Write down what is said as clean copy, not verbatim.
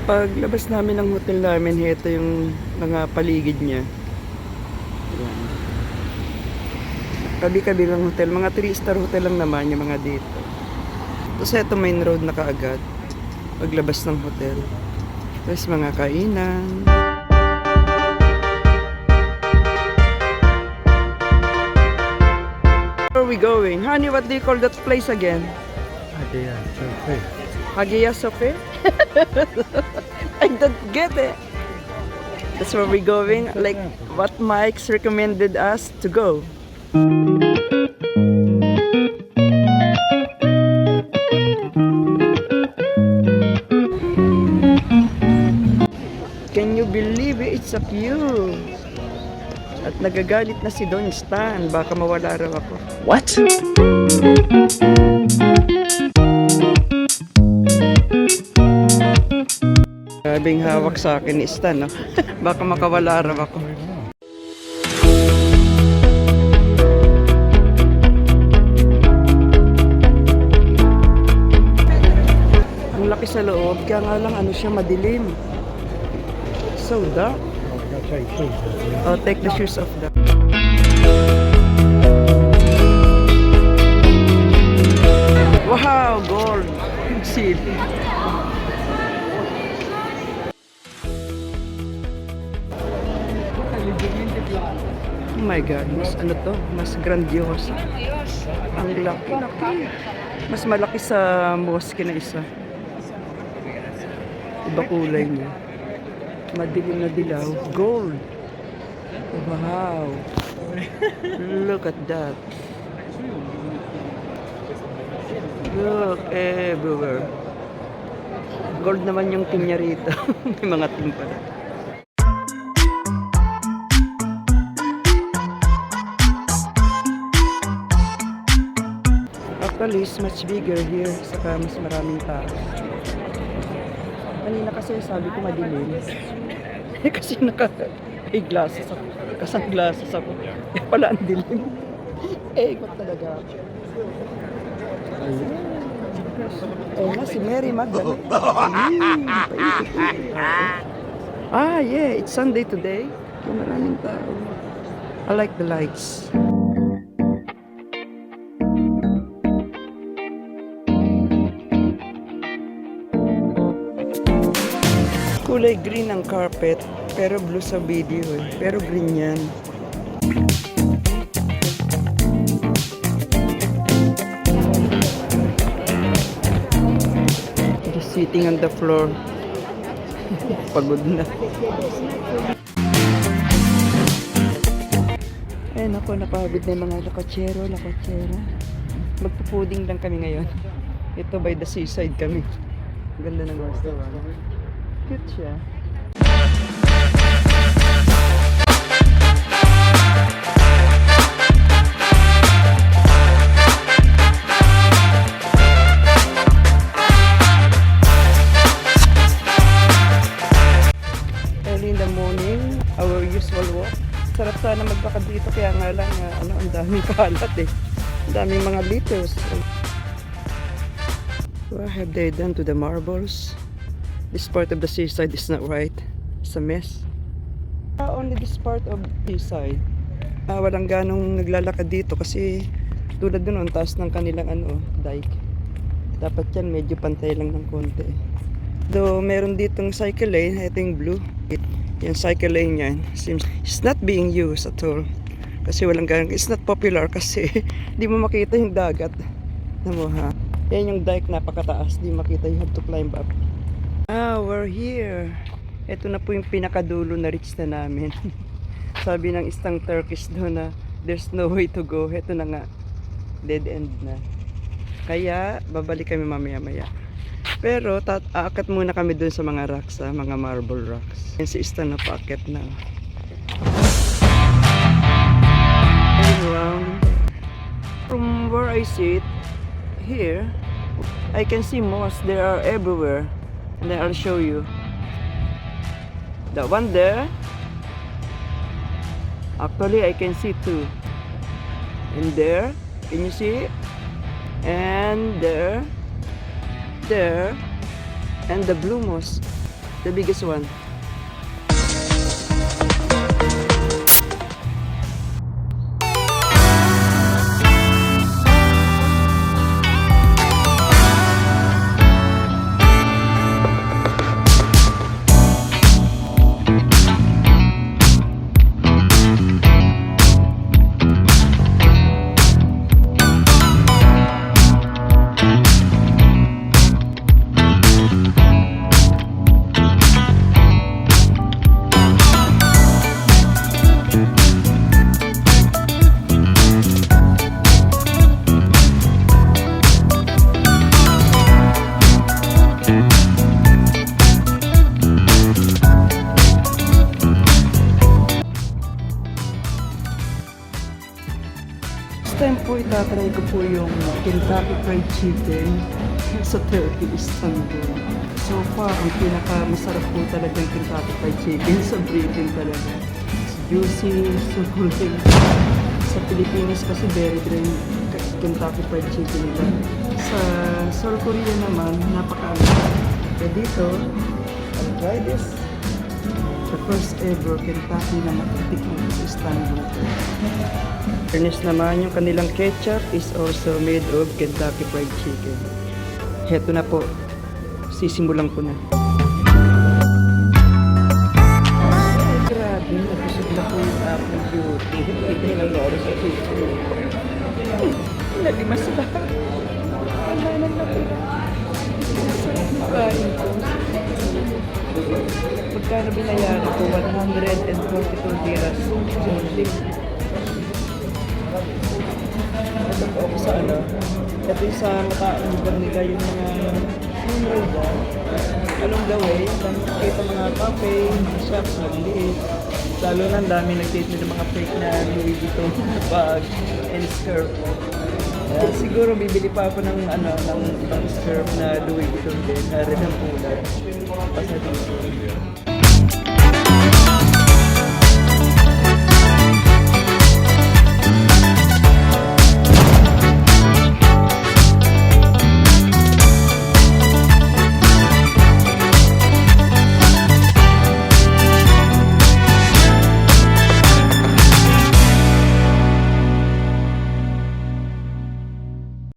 Paglabas namin ng hotel namin, ito yung mga paligid niya. Ayan. Kabi-kabi ng hotel. Mga 3-star hotel lang naman yung mga dito. Tapos ito main road na kaagad. Paglabas ng hotel. Tapos mga kainan. Where are we going? Honey, what do you call that place again? Hagia Sophia. Hagia Sophia? I don't get it. That's where we're going. Like what Mike's recommended us to go. Can you believe it? It's a queue. At nagagalit na si Don Stan. Baka mawala raw ako. What? Sabing hawak sa akin ni Stan, no? Baka makawala raw ako. Ang laki sa loob, kaya nga lang ano siya, madilim. So dark. Oh, take the shoes off daw. Wow, gold. Silly. Oh my God, mas ano to? Mas grandiose. Ang laki. Mas malaki sa mosque na isa. Iba kulay niya. Madilim na dilaw. Gold. Wow. Look at that. Look everywhere. Gold naman yung team niya rito. May mga team pala. Actually, it's much bigger here. Saka mas maraming tao. Kanina kasi sabi ko madilim. Kasi naka-glasses ako. Kasang-glasses ako. Eh pala ang dilim. Ikot talaga ako. Eh nga si Mary Magdalene. Ah yeah, it's Sunday today. Kaya maraming tao. I like the lights. Kulay green ang carpet, pero blue sa video eh. Pero green yan. Just sitting on the floor. Pagod na. Ayun ako, napagod na yung mga lakotsero. Magpupuding lang kami ngayon. Ito by the seaside kami. Ganda ng restaurant. Cute siya. Early in the morning, our usual walk. Sarap sana magbakad dito, kaya nga lang ang daming kalat eh. Ang daming mga litters. What have they done to the marbles? This part of the seaside is not right. It's a mess. Only this part of the seaside. Walang ganong naglalakad dito kasi tulad dun ang taas ng kanilang dike. Dapat yan medyo pantay lang ng konti. Though meron ditong cycle lane, ito yung blue. Yung cycle lane yan seems it's not being used at all. Kasi walang ganong, it's not popular kasi di mo makita yung dagat. Tamo ha. Yan yung dike napakataas, di makita, you have to climb up. We're here. Ito na po yung pinakadulo na reach na namin. Sabi ng isang Turkish doon na there's no way to go. Ito na nga. Dead end na. Kaya babalik kami mamaya-maya. Pero aakat muna kami doon sa mga rocks, mga marble rocks. Yan si Stan na paakyat na. From where I sit here, I can see moss. They are everywhere. And then I'll show you. That one there. Actually, I can see two. And there, can you see it? And there, and the blue moss. The biggest one. Next time po itatry ko po yung Kentucky Fried Chicken sa Turkey, Istanbul. So far, ang pinaka-masarap po talaga yung Kentucky Fried Chicken sa Britain talaga. It's juicy, sukuling. Sa Pilipinas kasi very dry Kentucky Fried Chicken nila. Sa South Korea naman, napaka-alam. Kaya dito, I'll try this. The first ever Kentucky na matitikman ko sa Istanbul. Fairness naman, yung kanilang ketchup is also made of Kentucky Fried Chicken. Heto na po. Sisimulan ko na. Grabe, nabusog na po yung Apple Beauty. Hindi lang laro sa chicken. Nalimas ba? Kamanan na po. Masarap makain ko. Pagkano binayaran ko? 142 liras only. Ito po ako sa ano. Ito yung sa mataang lugar nila yung mga road. Along the way, dami nakita mga cafe, mga shops, maliliit. Lalo na ang dami nag-date nila mga fake na Louis Vuitton bag and scarf. Siguro bibili pa ako ng ano ng ibang scarf na Louis Vuitton din na red ang kulay. Pasa dito.